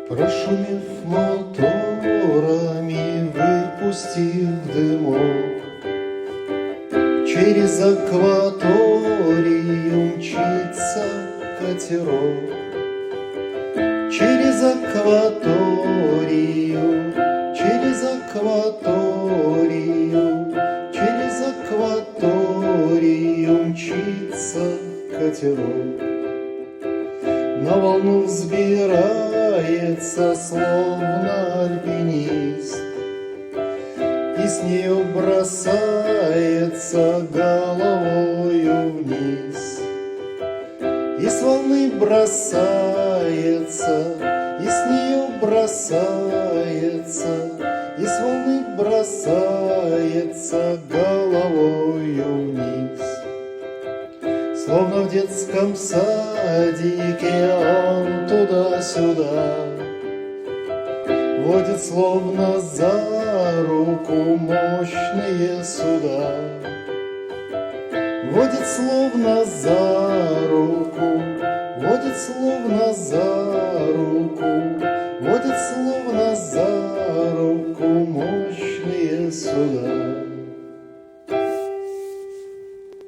Прошумев моторами, выпустив дымок, через акваторию мчится катерок. Через акваторию, через акваторию, через акваторию мчится катерок. На волну взбирается, словно альпинист, и с нее бросается головою вниз. И с волны бросается, и с нее бросается, и с волны бросается головою вниз. Словно в детском садике он туда-сюда водит, словно за руку, мощные суда. Водит словно за руку, водит словно за руку, водит словно за руку, мощные суда.